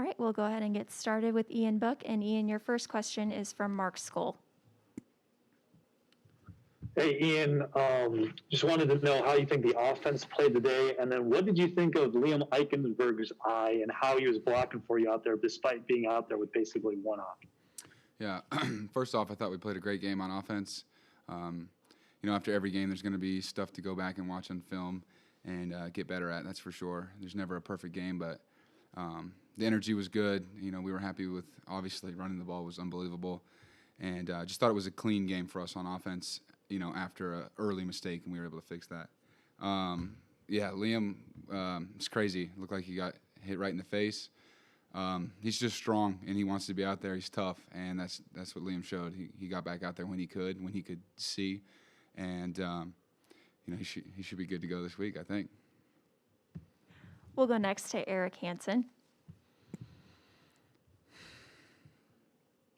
right, we'll go ahead and get started with Ian Book. And Ian, your first question is from Mark Skoll. Hey, Ian, just wanted to know how you think the offense played today, and then what did you think of Liam Eichenberg's eye and how he was blocking for you out there despite being out there with basically one off? Yeah, first off, I thought we played a great game on offense. After every game, there's going to be stuff to go back and watch on film and get better at, that's for sure. There's never a perfect game, but the energy was good. We were happy with, obviously, running the ball was unbelievable. And I just thought it was a clean game for us on offense, after an early mistake, and we were able to fix that. Liam, it's crazy. Looked like he got hit right in the face. He's just strong, and he wants to be out there. He's tough, and that's what Liam showed. He got back out there when he could see, and he should be good to go this week, I think. We'll go next to Eric Hansen.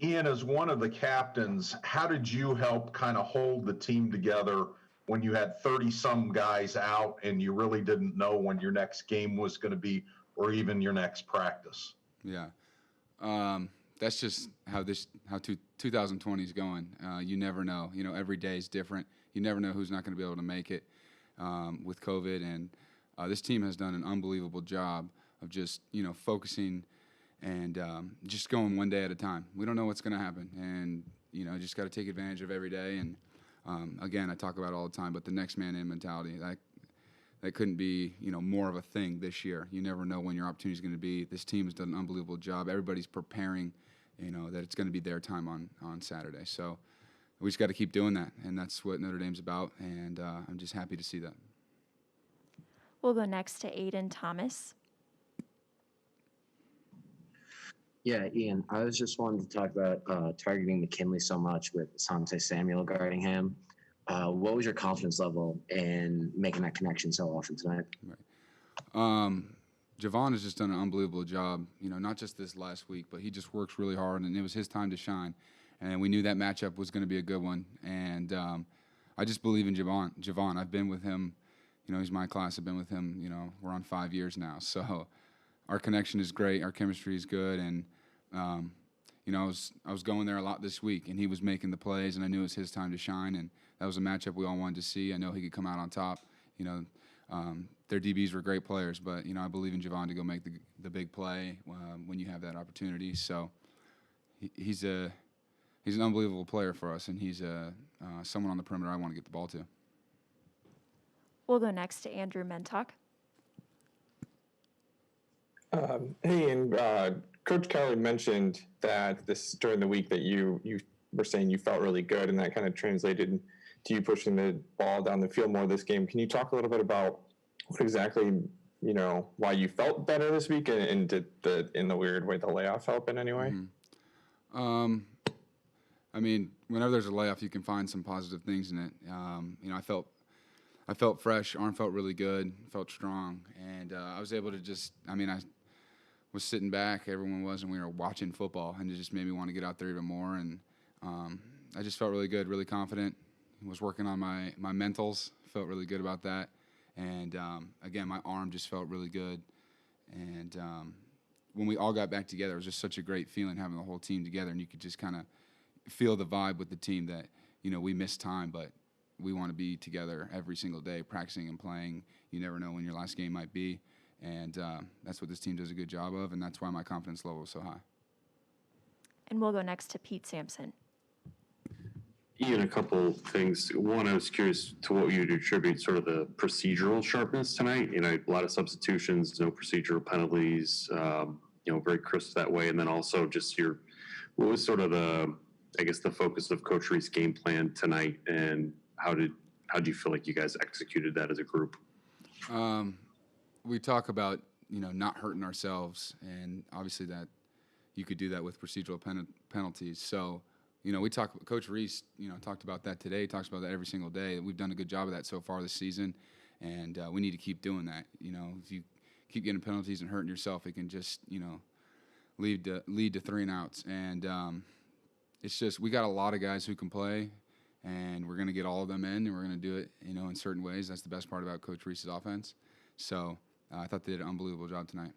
Ian, as one of the captains, how did you help kind of hold the team together when you had 30-some guys out and you really didn't know when your next game was going to be or even your next practice? Yeah. That's just how 2020 is going. You never know. Every day is different. You never know who's not going to be able to make it with COVID. And this team has done an unbelievable job of just, focusing and just going one day at a time. We don't know what's going to happen. And, just got to take advantage of every day. And, again, I talk about it all the time, but the next man in mentality, that couldn't be, more of a thing this year. You never know when your opportunity is going to be. This team has done an unbelievable job. Everybody's preparing, that it's going to be their time on Saturday. So we just got to keep doing that, and that's what Notre Dame's about, and I'm just happy to see that. We'll go next to Aiden Thomas. Yeah, Ian, I was just wanting to talk about targeting McKinley so much with Sante Samuel guarding him. What was your confidence level in making that connection so often tonight? Right. Javon has just done an unbelievable job, not just this last week, but he just works really hard, and it was his time to shine. And we knew that matchup was going to be a good one. And I just believe in Javon. I've been with him, he's my class. I've been with him, we're on 5 years now. So our connection is great. Our chemistry is good. And, I was going there a lot this week, and he was making the plays, and I knew it was his time to shine. And that was a matchup we all wanted to see. I know he could come out on top. Their DBs were great players, but, I believe in Javon to go make the big play when you have that opportunity. So he's an unbelievable player for us, and he's someone on the perimeter I want to get the ball to. We'll go next to Andrew Mentok. Hey, and Coach Kelly mentioned that during the week that you were saying you felt really good, and that kind of translated to you pushing the ball down the field more this game. Can you talk a little bit about what exactly, why you felt better this week, and did in the weird way the layoff help in any way? Mm-hmm. Whenever there's a layoff, you can find some positive things in it. I felt fresh. Arm felt really good. Felt strong, and I was able to just. I was sitting back. Everyone was, and we were watching football, and it just made me want to get out there even more. And I just felt really good, really confident. Was working on my mentals. Felt really good about that. And again, my arm just felt really good. And when we all got back together, it was just such a great feeling having the whole team together, and you could just kind of feel the vibe with the team that, we missed time, but we want to be together every single day, practicing and playing. You never know when your last game might be, and that's what this team does a good job of, and that's why my confidence level is so high. And we'll go next to Pete Sampson. Ian, a couple things. One, I was curious to what you'd attribute sort of the procedural sharpness tonight. A lot of substitutions, no procedural penalties, very crisp that way. And then also just what was sort of the focus of Coach Reese's game plan tonight, and how do you feel like you guys executed that as a group? We talk about, not hurting ourselves, and obviously that you could do that with procedural penalties. So, Coach Reese, talked about that today. He talks about that every single day. We've done a good job of that so far this season, and we need to keep doing that. If you keep getting penalties and hurting yourself, it can just, lead to 3-and-outs. And it's just we got a lot of guys who can play, and we're going to get all of them in, and we're going to do it, in certain ways. That's the best part about Coach Reese's offense. So I thought they did an unbelievable job tonight.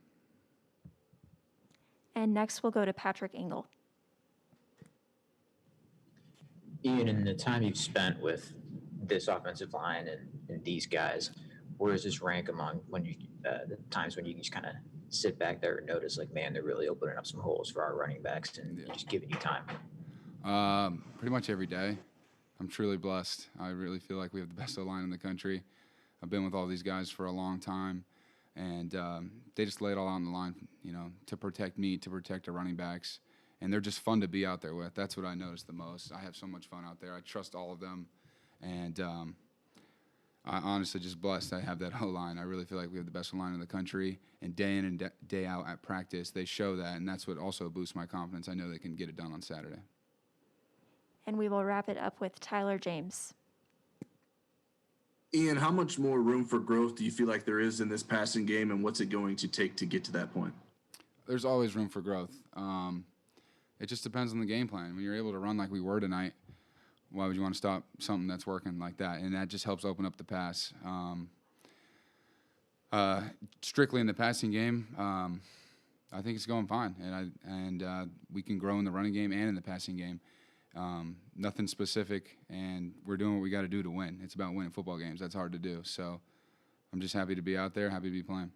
And next we'll go to Patrick Engel. Ian, in the time you've spent with this offensive line and these guys, where does this rank among when you the times when you just kind of sit back there and notice, like, man, they're really opening up some holes for our running backs and just giving you time? Pretty much every day. I'm truly blessed. I really feel like we have the best O-line in the country. I've been with all these guys for a long time, and they just lay it all out on the line, to protect me, to protect our running backs. And they're just fun to be out there with. That's what I notice the most. I have so much fun out there. I trust all of them, and I honestly just blessed I have that O-line. I really feel like we have the best O-line in the country, and day in and day out at practice, they show that, and that's what also boosts my confidence. I know they can get it done on Saturday. And we will wrap it up with Tyler James. Ian, how much more room for growth do you feel like there is in this passing game, and what's it going to take to get to that point? There's always room for growth. It just depends on the game plan. When you're able to run like we were tonight, why would you want to stop something that's working like that? And that just helps open up the pass. Strictly in the passing game, I think it's going fine, and we can grow in the running game and in the passing game. Nothing specific, and we're doing what we got to do to win. It's about winning football games. That's hard to do. So I'm just happy to be out there, happy to be playing.